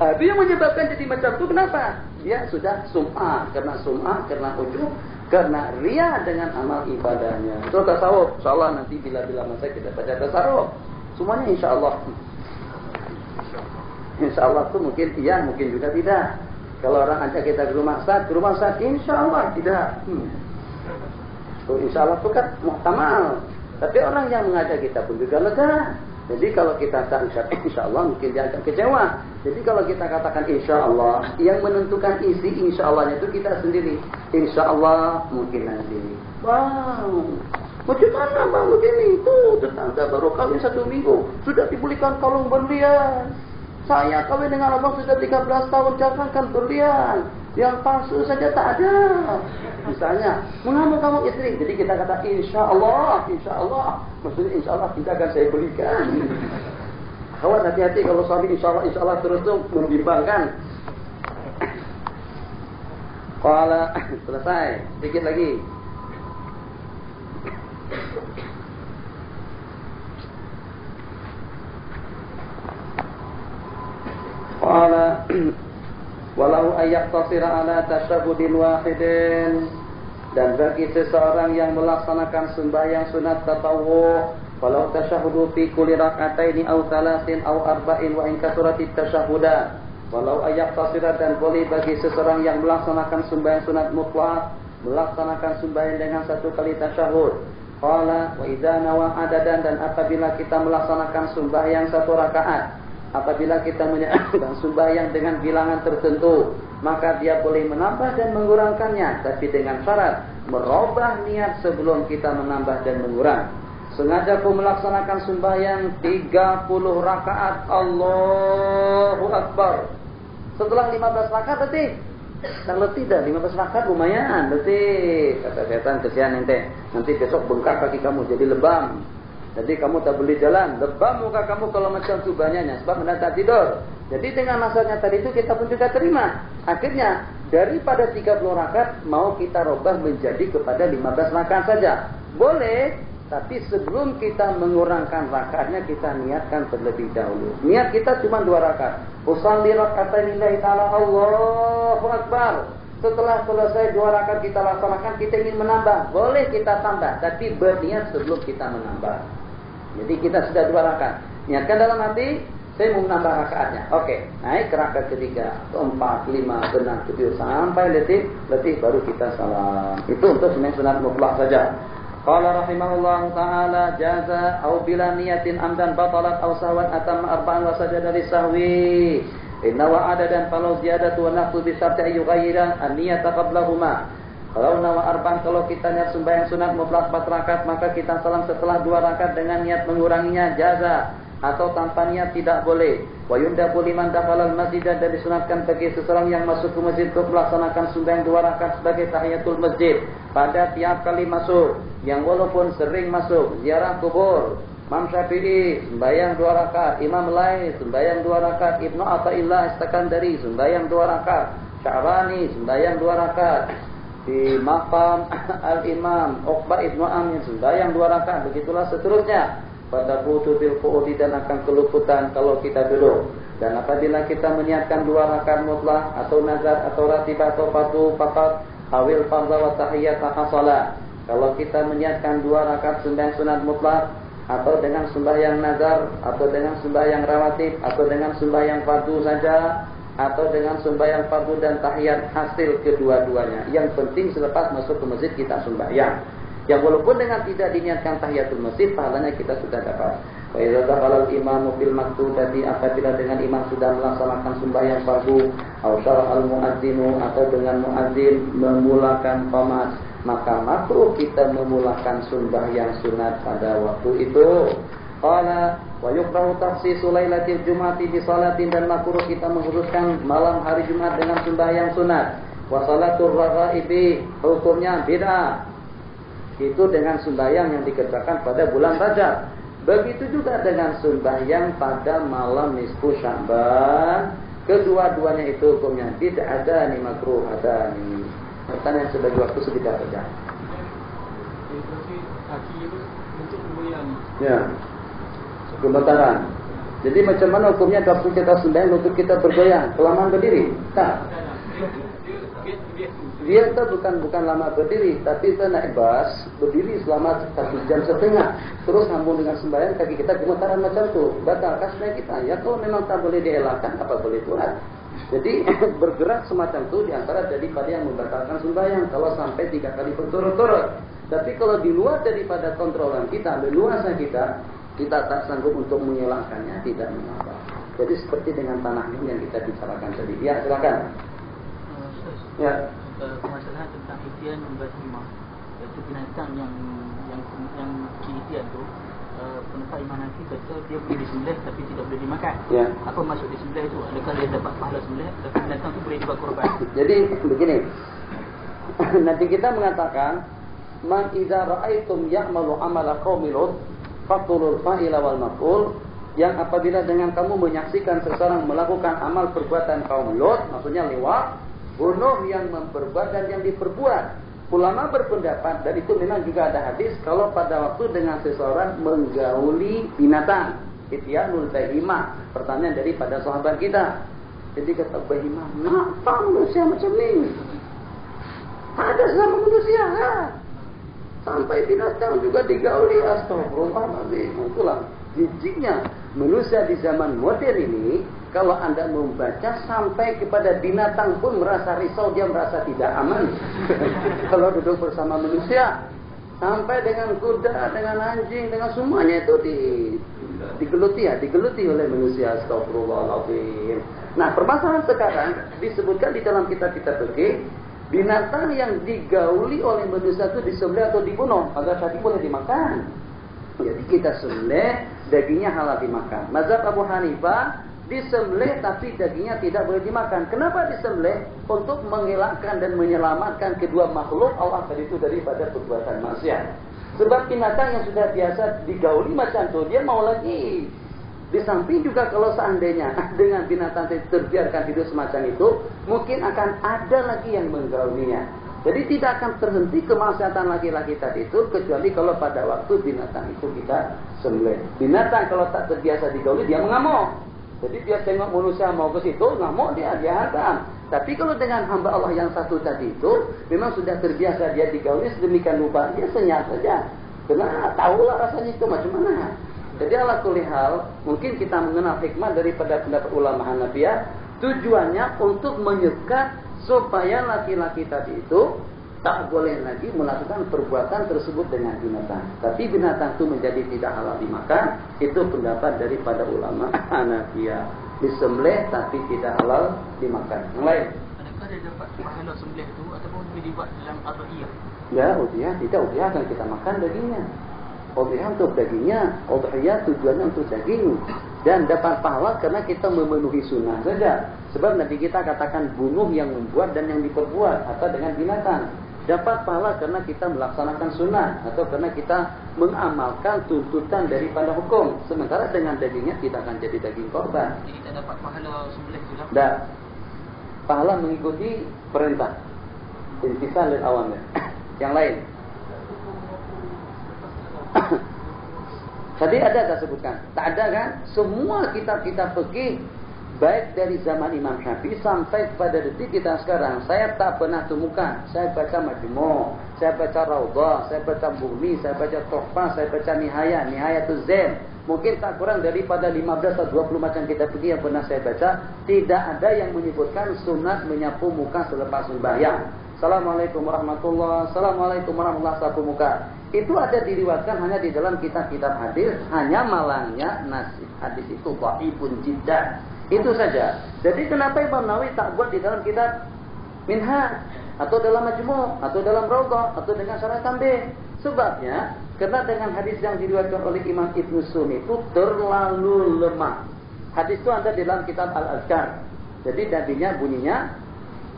Itu yang menyebabkan jadi macam itu. Kenapa? Dia sudah sum'ah, karena ujub, karena riya dengan amal ibadahnya. Itu tasawuf. InsyaAllah nanti bila-bila masa kita baca tasawuf. Semuanya insyaAllah. InsyaAllah itu mungkin iya, mungkin juga tidak. Kalau orang ajak kita ke rumah sakit, insyaAllah tidak. InsyaAllah itu kan muhtamal. Tapi orang yang mengajak kita pun juga lega. Jadi kalau kita tak insya Allah mungkin dia akan kecewa. Jadi kalau kita katakan insya Allah, yang menentukan isi insya Allahnya itu kita sendiri. Insya Allah mungkin nanti. Wow, macam mana bang begini? Tuh tetangga baru kawin 1 minggu sudah dibelikan kalung berlian. Saya kawin dengan abang sudah 13 tahun jangankan berlian. Yang palsu saja tak ada. Misalnya, mengambil kamu istri. Jadi kita kata insya Allah. Maksudnya insya Allah tidak akan saya belikan. Awas hati-hati kalau suami insya Allah terus tuh membimbangkan. Kalau selesai, sedikit lagi. Kalau walau ayyaqtasira ala tasyahhudin wahidin, dan bagi seseorang yang melaksanakan sembahyang sunat tatawwu, walau tasyahhudu fi kulli rak'ataini aw thalathin aw arba'in wa in kasuratit tasyahhuda, walau ayyaqtasira, dan boleh bagi seseorang yang melaksanakan sembahyang sunat mutlak, melaksanakan sembahyang dengan 1 kali tasyahud. Qala wa idza nawa adadan, dan apabila kita melaksanakan sembahyang 1 rakaat, apabila kita menjalankan sembahyang dengan bilangan tertentu, maka dia boleh menambah dan mengurangkannya, tapi dengan syarat merubah niat sebelum kita menambah dan mengurang. Sengaja aku melaksanakan sembahyang 30 rakaat, Allahu Akbar. Setelah 15 rakaat letih. Kalau tidak 15 rakaat lumayan letih. Kata setan, kesian ente. Nanti besok bengkak kaki kamu jadi lebam. Jadi kamu tak boleh jalan, lebam muka kamu kalau macam itu banyaknya, sebab anda tak tidur. Jadi dengan nasihatnya tadi itu kita pun juga terima. Akhirnya daripada 30 rakaat mau kita robah menjadi kepada 15 rakaat saja. Boleh, tapi sebelum kita mengurangkan rakaatnya kita niatkan terlebih dahulu. Niat kita cuma 2 rakaat. Usalli raka'atain lillahi ta'ala, Allahu Akbar. Setelah selesai 2 rakaat kita laksanakan, kita ingin menambah, boleh kita tambah, tapi berniat sebelum kita menambah. Jadi kita sudah 2 rakaat. Niatkan dalam hati, saya mau menambah rakaatnya. Oke, naik ke rakaat ketiga, 4, 5, 6, 7 sampai letih baru kita salam. Itu untuk sunat mutlak saja. Qala rahimahullahu taala jaza au bila niyatin amdan batalat aw sahwan atamma arba'an wa sajada lisahwi. Inna wa adadan falau ziyadatu wa naqsu bi syarti ayyughayyira an-niyata qablahuma. Kalau nawa arba'an, kalau kita niat sembahyang sunat mutlak 4 rakaat, maka kita salam setelah 2 rakaat dengan niat menguranginya jaza. atau tanpa niat tidak boleh. Wa yundabu liman dakhala al-masjid, dan disunatkan bagi seseorang yang masuk ke masjid untuk melaksanakan sembahyang 2 rakaat sebagai tahiyatul masjid pada tiap kali masuk. Yang walaupun sering masuk ziarah kubur, Imam Syafi'i sembahyang 2 rakaat, Imam Lain sembahyang 2 rakaat, Ibnu Athaillah As-Sakandari sembahyang 2 rakaat, Sya'rani sembahyang 2 rakaat, di maqam Al-Imam Uqbah Ibnu Amir sembahyang 2 rakaat, begitulah seterusnya. Pada butuh bil qu'udi, dan akan keluputan kalau kita duduk. Dan apabila kita meniatkan 2 rakaat mutlak atau nazar atau ratibah atau fardhu faqat awil fardhu wa tahiyyat hasalah. Kalau kita meniatkan 2 rakaat sembahyang sunat mutlak, atau dengan sembahyang nazar, atau dengan sembahyang rawatib, atau dengan sembahyang fardhu saja, atau dengan sembahyang fardhu dan tahiyat, hasil kedua-duanya. Yang penting selepas masuk ke masjid kita sembahyang. Yang walaupun dengan tidak diniatkan tahiyatul masjid, pahalanya kita sudah dapat. Wa idza dakhala al-imamu bil maktubati, apabila dengan imam sudah melaksanakan sembahyang fardhu, aw syara al-muadzinu, atau dengan muadzin memulakan qamat, maka makruh kita memulakan sembahyang sunat pada waktu itu. Qala wa yukrahu takhsisu lailatil jumu'ati bi salatin, dan makruh kita mengkhususkan malam hari Jumat dengan sembahyang sunat. Wa salatul raghaibi, hukumnya bid'ah. Itu dengan sembahyang yang dikerjakan pada bulan Rajab. Begitu juga dengan sembahyang pada malam nisfu Sya'ban. Kedua-duanya itu hukumnya bid'ah, ada ni makruh, ada ni. Pertanyaan sebagai waktu sebentar saja. Ya, gemetaran. Jadi macam mana hukumnya waktu kita sembahyang lutut kita bergoyang, kelamaan berdiri? Tak. Dia itu bukan lama berdiri, tapi kita naik bas, berdiri selama 1,5 jam, terus sambung dengan sembahyang, kaki kita gemetaran macam tu, batalkan sembahyang kita. Ya kalau memang tak boleh dielakkan, apa boleh buat. Jadi bergerak semacam tu diantara daripada yang membatalkan sembahyang kalau sampai 3 kali berturut-turut. Tapi kalau di luar daripada kontrolan kita, leluasa kita tak sanggup untuk mengelakkannya, tidak mengapa. Jadi seperti dengan tanah yang kita bicarakan tadi. Ya, silakan. Ya. Permasalahan tentang ihtian berbahimah, iaitu binatang yang ihtian tu, pendapat Imam Hanafi kata dia boleh disembelih tapi tidak boleh dimakan. Ya. Apa maksud disembelih itu? Adakah dia dapat pahala sembelih, tapi binatang tu boleh dibuat korban? Jadi begini, nanti kita mengatakan man idza ra'aitum ya'malu amala qaumi Lut faqulul fa'ila wal maf'ul, yang apabila dengan kamu menyaksikan seseorang melakukan amal perbuatan kaum Lut, maksudnya liwat, bunuh yang memperbuat dan yang diperbuat. Ulama berpendapat, dan itu memang juga ada hadis, kalau pada waktu dengan seseorang menggauli binatang, ityanul bahimah. Pertanyaan daripada sahabat kita. Jadi kata bahimah, kenapa manusia macam ni? Ada sama manusia lah. Sampai binatang juga digauli, astagfirullahaladzim. Itulah jijiknya manusia di zaman modern ini. Kalau anda membaca sampai kepada binatang pun merasa risau, dia merasa tidak aman. Kalau duduk bersama manusia, sampai dengan kuda, dengan anjing, dengan semuanya itu digeluti oleh manusia. Astagfirullahaladzim. Nah, permasalahan sekarang disebutkan di dalam kitab-kitab fikih, binatang yang digauli oleh manusia itu disembelih atau dibunuh, agar tadi boleh dimakan. Jadi kita sembelih, dagingnya halal dimakan. Mazhab Abu Hanifah, disembelih tapi dagingnya tidak boleh dimakan. Kenapa disembelih? Untuk mengelakkan dan menyelamatkan kedua makhluk Allah tadi itu daripada perbuatan maksiat. Sebab binatang yang sudah biasa digauli macam itu, dia mau lagi. Di samping juga kalau seandainya dengan binatang terbiarkan hidup semacam itu, mungkin akan ada lagi yang menggaulinya. Jadi tidak akan terhenti kemaksiatan laki-laki tadi itu, kecuali kalau pada waktu binatang itu kita sembelih. Binatang kalau tak terbiasa digauli, dia mengamuk. Jadi dia tengok manusia mau ke situ, ngamuk dia hantam. Tapi kalau dengan hamba Allah yang satu tadi itu, memang sudah terbiasa dia digauli sedemikian rupa, dia senyap saja. Karena tahulah rasanya itu macam mana. Jadi ala kulli hal, mungkin kita mengenal hikmah daripada pendapat ulama Hanafiyah, tujuannya untuk menyekat supaya laki-laki tadi itu tak boleh lagi melakukan perbuatan tersebut dengan binatang. Tapi binatang itu menjadi tidak halal dimakan. Itu pendapat daripada ulama Hanafiyah. Disembelih tapi tidak halal dimakan. Yang lain? Adakah dia dapat pahala sembelih itu ataupun boleh dibuat dalam adhiyah? Ya, udhiyah. Tidak, udhiyah akan kita makan dagingnya. Udhiyah untuk dagingnya, udhiyah tujuannya untuk daging. Dan dapat pahala karena kita memenuhi sunnah saja. Sebab Nabi kita katakan bunuh yang membuat dan yang diperbuat atau dengan binatang. Dapat pahala karena kita melaksanakan sunnah atau karena kita mengamalkan tuntutan daripada hukum. Sementara dengan dagingnya tidak akan jadi daging korban. Jadi kita dapat pahala sembelih juga. Dan pahala mengikuti perintah. Imtisal lil awamir. Yang lain. Tadi ada tak sebutkan? Tak ada kan? Semua kitab-kitab fikih baik dari zaman Imam Syafi'i sampai pada detik kita sekarang, saya tak pernah temukan. Saya baca Majmu', saya baca Raudhah, saya baca Bumi, saya baca Tuhfah, saya baca Nihayatul Zain. Mungkin tak kurang daripada 15 atau 20 macam kitab fikih yang pernah saya baca, tidak ada yang menyebutkan sunat menyapu muka selepas sembahyang. Assalamualaikum warahmatullahi wabarakatuh. Assalamualaikum warahmatullahi wabarakatuh. Sapu muka. Itu ada diriwayatkan hanya di dalam kitab-kitab hadis. Hanya malangnya nasib hadis itu dhaifun jiddan. Itu saja. Jadi kenapa Imam Nawawi tak buat di dalam kitab Minhaj atau dalam Majmu' atau dalam Raudhah atau dengan Syarah Tanbih? Sebabnya karena dengan hadis yang diriwayatkan oleh Imam Ibnu Sunni itu terlalu lemah. Hadis itu ada di dalam kitab Al-Azkar. Jadi nantinya bunyinya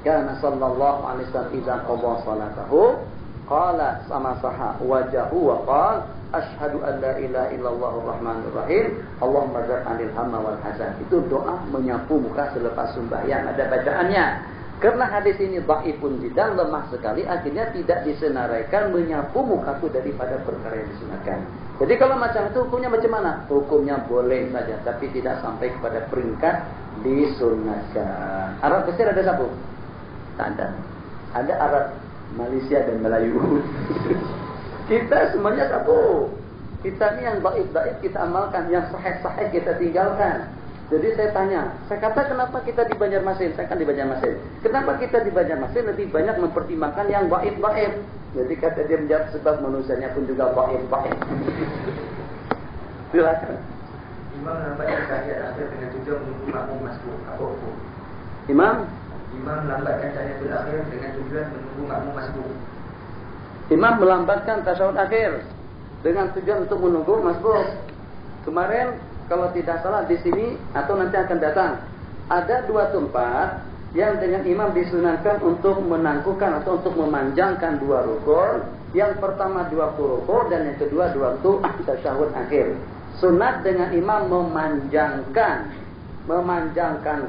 kana sallallahu alaihi wasallam idza qada salatahu qala sama saha wajahu wa qala asyhadu an la ilaha illallah arrahmanir rahim Allahumma zar anil hamma wal hazan. Itu doa menyapu muka selepas sembahyang, ada bacaannya. Karena hadis ini dhaifun jiddan, lemah sekali, akhirnya tidak disenaraikan menyapu muka itu daripada perkara yang disunatkan. Jadi kalau macam itu hukumnya macam mana? Hukumnya boleh saja, tapi tidak sampai kepada peringkat disunatkan. Arab Mesir ada sapu? Tak ada. Ada Arab, Malaysia dan Melayu. Kita semuanya sapu. Kita ni yang dhaif-dhaif kita amalkan, yang sahih-sahih kita tinggalkan. Jadi saya tanya, saya kata kenapa kita di Banjarmasin? Saya kan di Banjarmasin. Kenapa kita di Banjarmasin lebih banyak mempertimbangkan yang dhaif-dhaif? Jadi kata dia menjawab sebab manusianya pun juga dhaif-dhaif. Silakan. Imam lambatkan tahiyat akhir dengan tujuan menunggu makmum masbuk. Apa hukum? Imam Melambatkan tahiyatul akhir dengan tujuan menunggu makmum masbuk. Imam melambatkan tasyahud akhir dengan tujuan untuk menunggu masbuk. Kemarin kalau tidak salah di sini atau nanti akan datang, ada dua tempat yang dengan imam disunahkan untuk menangguhkan atau untuk memanjangkan dua rukun. Yang pertama di waktu rukun dan yang kedua di waktu tasyahud akhir. Sunat dengan imam memanjangkan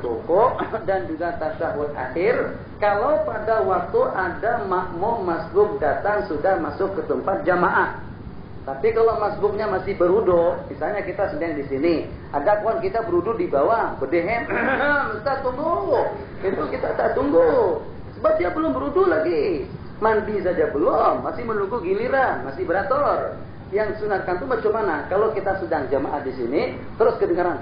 rukuk dan juga tasyahud akhir kalau pada waktu ada makmum masbuk datang sudah masuk ke tempat jamaah. Tapi kalau masbuknya masih berwudu, misalnya kita sedang di sini, ada kawan kita berwudu di bawah, berdehen, Ustaz tunggu. Itu kita tak tunggu. Sebab dia belum berwudu lagi. Mandi saja belum, masih menunggu giliran, masih beratur. Yang sunatkan itu macam mana? Kalau kita sedang jamaah di sini, terus kedengaran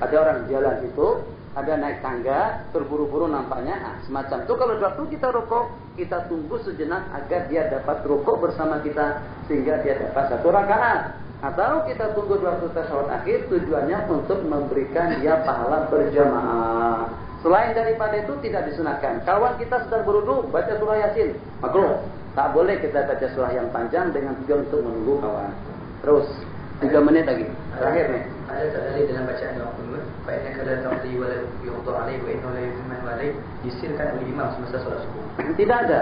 ada orang jalan itu, ada naik tangga, terburu-buru nampaknya. Semacam itu kalau waktu kita rukuk, kita tunggu sejenak agar dia dapat rukuk bersama kita sehingga dia dapat satu rakaat. Atau kita tunggu waktu tasyahud akhir, tujuannya untuk memberikan dia pahala berjamaah. Selain daripada itu tidak disunahkan. Kawan kita sedang berwudu baca surah Yasin, makruh. Tak boleh kita baca surah yang panjang dengan tujuan untuk menunggu kawan. Terus 3 menit lagi. Terakhir nih. Ada tak dalil dalam bacaan doa qunut? Fa inna kadza taqdi wa la yuqda alaihi wa inna la yutimman alaihi disirkan oleh imam semasa solat subuh. Tidak ada.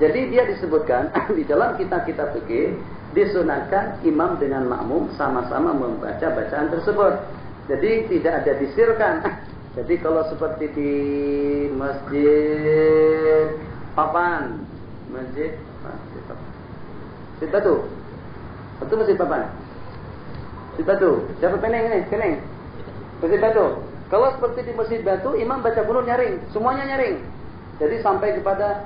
Jadi dia disebutkan di dalam kitab-kitab fikih disunahkan imam dengan makmum sama-sama membaca bacaan tersebut. Jadi tidak ada disirkan. Jadi kalau seperti di masjid Papan, masjid Batu. Itu masjid Papan. Masjid Batu. Siapa Peneng ini? Peneng. Masjid Batu. Kalau seperti di Masjid Batu, imam baca qunut nyaring, semuanya nyaring. Jadi sampai kepada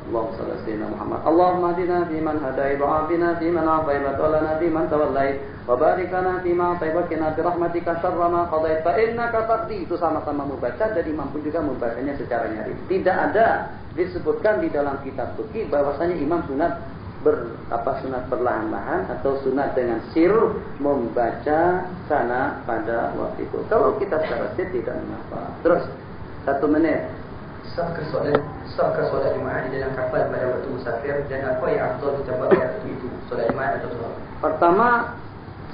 Allahumma shalli ala sayyidina Muhammad. Allahumma hdina fiman hadait wa afina fiman afait wa tawallana fiman tawallait wa barik lana fima ata'ta wa qina bi rahmatika syarra ma qadait fa innaka taqdi. Itu sama-sama membaca dan imam pun juga membacanya secara nyaring. Tidak ada disebutkan di dalam kitab fikih bahwasanya imam sunat sunat perlahan-lahan atau sunat dengan sir membaca sana pada waktu itu. Kalau kita secara sir tidak mengapa. Terus 1 menit. sahkah solat Jumaat di dalam kapal pada waktu musafir, dan apa yang afdal kita buat pada waktu itu, solat Jumaat atau solat? Pertama,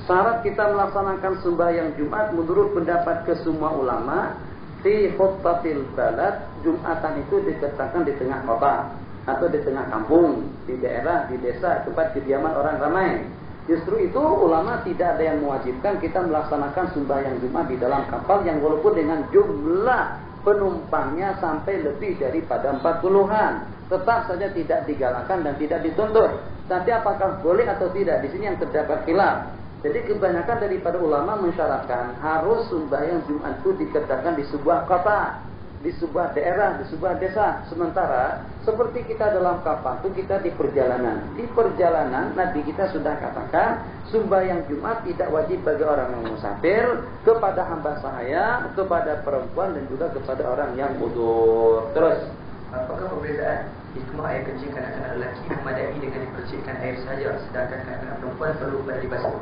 syarat kita melaksanakan sembahyang Jumat menurut pendapat kesemua ulama, fi khutbatil balad, Jumatan itu dikerjakan di tengah kota atau di tengah kampung, di daerah, di desa, tempat kediaman orang ramai. Justru itu ulama tidak ada yang mewajibkan kita melaksanakan sembahyang Jumat di dalam kapal yang walaupun dengan jumlah penumpangnya sampai lebih daripada 40-an. Tetap saja tidak digalakkan dan tidak dituntut. Tapi apakah boleh atau tidak? Di sini yang terdapat khilaf. Jadi kebanyakan daripada ulama mensyaratkan harus sembahyang Jumat itu dikerjakan di sebuah kota, di sebuah daerah, di sebuah desa. Sementara seperti kita dalam kapal itu kita di perjalanan. Di perjalanan Nabi kita sudah katakan sembahyang Jumat tidak wajib bagi orang yang musafir, kepada hamba sahaya, kepada perempuan dan juga kepada orang yang udzur. Terus, apakah perbezaan hikmah air kencing kanak-kanak lelaki memadai dengan dipercikkan air saja, sedangkan kanak-kanak perempuan perlu pada dibasuh?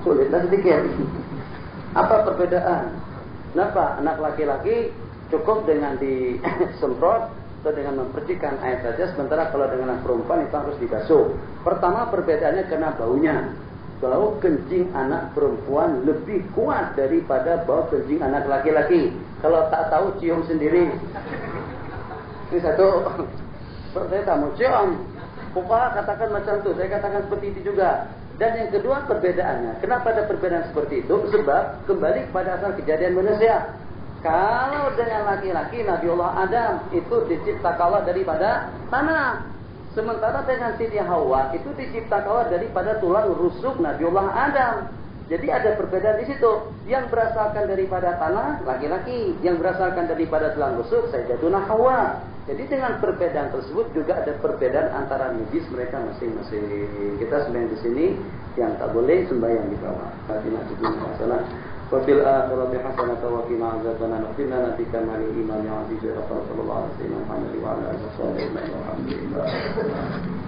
Sulitlah sedikit. Apa perbedaan? Kenapa anak laki-laki cukup dengan disemprot atau dengan mempercikan air saja, sementara kalau dengan anak perempuan itu harus dibasuh? Pertama perbedaannya karena baunya. Bau kencing anak perempuan lebih kuat daripada bau kencing anak laki-laki. Kalau tak tahu cium sendiri. Ini satu. Saya tak mau cium. Fuqaha katakan macam itu, saya katakan seperti itu juga. Dan yang kedua perbedaannya. Kenapa ada perbedaan seperti itu? Sebab kembali kepada asal kejadian manusia. Kalau dengan laki-laki Nabiullah Adam itu diciptakan Allah daripada tanah. Sementara dengan Siti Hawa itu diciptakan Allah daripada tulang rusuk Nabiullah Adam. Jadi ada perbedaan di situ. Yang berasalkan daripada tanah laki-laki, yang berasalkan daripada tulang rusuk Sayyidatuna Hawa. Jadi dengan perbedaan tersebut juga ada perbedaan antara medis mereka masing-masing. Kita sembahyang di sini, yang tak boleh sembahyang di bawah. Fatimah itu masalah. Wabil akhirati hasanatan wa qina azabannar. Qina natika mali iman ya aziz ya Rasulullah sallallahu alaihi wasallam wa ala alihi wasallam.